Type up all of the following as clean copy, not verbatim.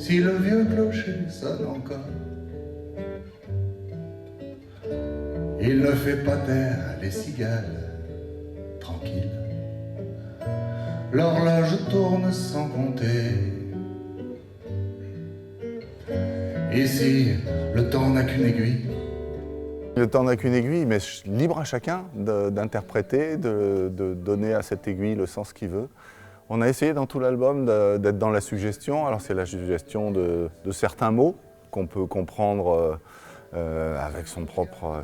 si le vieux clocher sonne encore. Il ne fait pas taire les cigales, tranquille. L'horloge tourne sans compter. Ici, le temps n'a qu'une aiguille. Le temps n'a qu'une aiguille, mais libre à chacun d'interpréter, de donner à cette aiguille le sens qu'il veut. On a essayé dans tout l'album d'être dans la suggestion. Alors c'est la suggestion de certains mots qu'on peut comprendre avec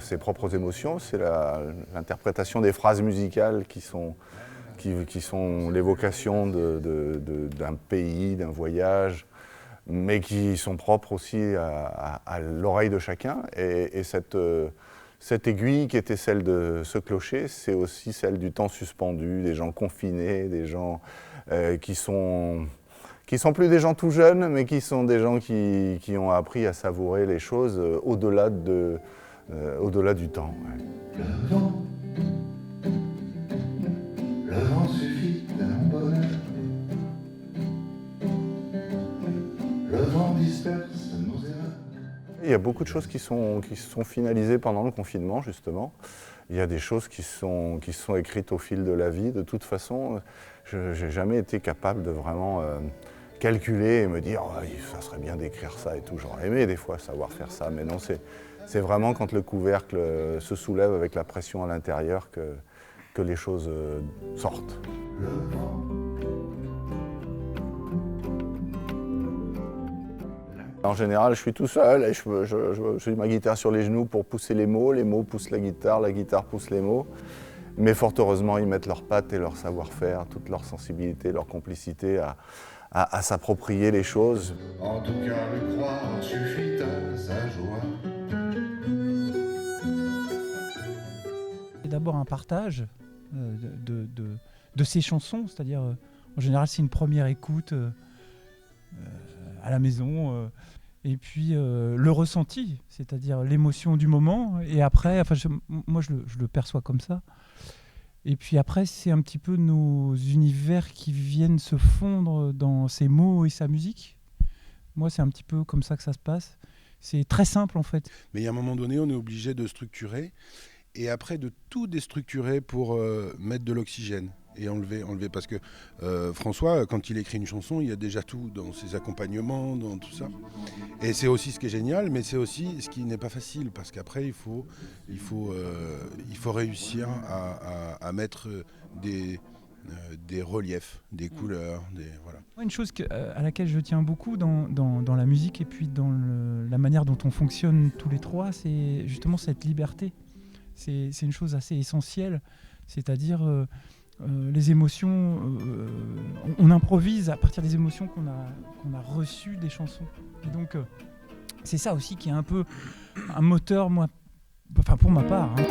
ses propres émotions. C'est l'interprétation des phrases musicales qui sont l'évocation d'un pays, d'un voyage, mais qui sont propres aussi à l'oreille de chacun. Et cette aiguille qui était celle de ce clocher, c'est aussi celle du temps suspendu, des gens confinés, des gens qui sont plus des gens tout jeunes, mais qui sont des gens qui ont appris à savourer les choses au-delà du temps. Ouais. Le vent suffit d'un bonheur. Le vent disperse nos erreurs. Il y a beaucoup de choses qui se sont finalisées pendant le confinement, justement. Il y a des choses qui se sont écrites au fil de la vie. De toute façon, je n'ai jamais été capable de vraiment calculer et me dire oh, ça serait bien d'écrire ça et tout. J'aurais aimé des fois savoir faire ça, mais non, c'est vraiment quand le couvercle se soulève avec la pression à l'intérieur que les choses sortent. En général, je suis tout seul et j'ai ma guitare sur les genoux pour pousser les mots poussent la guitare pousse les mots. Mais fort heureusement, ils mettent leurs pattes et leur savoir-faire, toute leur sensibilité, leur complicité à s'approprier les choses. En tout cas, le croire suffit à sa joie. C'est d'abord un partage de ces chansons, c'est-à-dire en général c'est une première écoute à la maison et puis le ressenti, c'est-à-dire l'émotion du moment et après, moi je le perçois comme ça. Et puis après, c'est un petit peu nos univers qui viennent se fondre dans ses mots et sa musique. Moi, c'est un petit peu comme ça que ça se passe. C'est très simple en fait. Mais il y a un moment donné, on est obligé de structurer et après de tout déstructurer pour mettre de l'oxygène et enlever parce que François, quand il écrit une chanson, il y a déjà tout dans ses accompagnements, dans tout ça. Et c'est aussi ce qui est génial, mais c'est aussi ce qui n'est pas facile parce qu'après il faut réussir à mettre des reliefs, des couleurs, voilà. Une chose à laquelle je tiens beaucoup dans la musique et puis dans la manière dont on fonctionne tous les trois, c'est justement cette liberté. C'est une chose assez essentielle, c'est-à-dire les émotions, on improvise à partir des émotions qu'on a reçues des chansons. Et donc c'est ça aussi qui est un peu un moteur, pour ma part. Hein.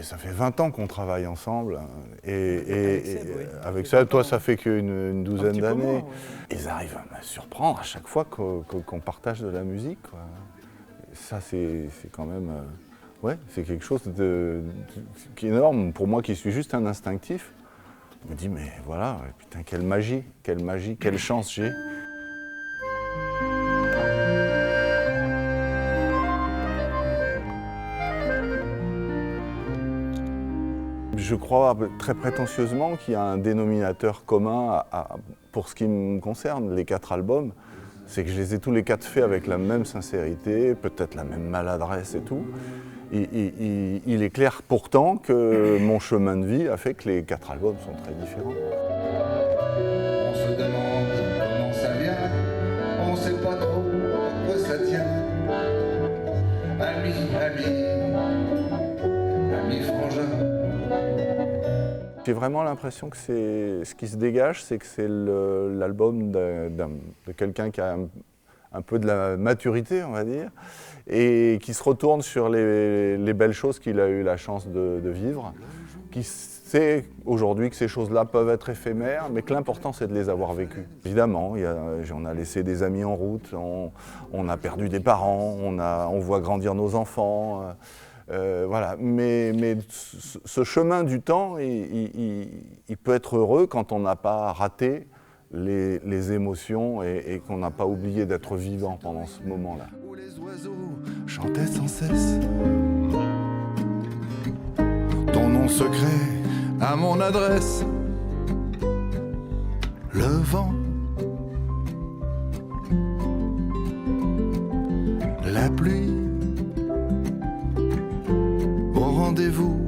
Ça fait 20 ans qu'on travaille ensemble et avec Seb, toi ça fait qu'une douzaine d'années. Ils arrivent à me surprendre à chaque fois qu'on partage de la musique, quoi. Ça c'est quand même, c'est quelque chose qui est énorme. Pour moi qui suis juste un instinctif, je me dis mais voilà, putain quelle magie, quelle chance j'ai. Je crois très prétentieusement qu'il y a un dénominateur commun pour ce qui me concerne, les 4 albums. C'est que je les ai tous les 4 faits avec la même sincérité, peut-être la même maladresse et tout. Il est clair pourtant que mon chemin de vie a fait que les 4 albums sont très différents. On se demande comment ça vient, on sait pas trop à quoi ça tient. Ami frangin. J'ai vraiment l'impression que ce qui se dégage, c'est que c'est l'album de quelqu'un qui a un peu de la maturité, on va dire, et qui se retourne sur les belles choses qu'il a eu la chance de vivre, qui sait aujourd'hui que ces choses-là peuvent être éphémères, mais que l'important c'est de les avoir vécues. Évidemment, on a laissé des amis en route, on a perdu des parents, on voit grandir nos enfants. Voilà. Mais ce chemin du temps, il peut être heureux quand on n'a pas raté les émotions et qu'on n'a pas oublié d'être vivant pendant ce moment-là. Où les oiseaux chantaient sans cesse ton nom secret à mon adresse. Le vent, la pluie, au rendez-vous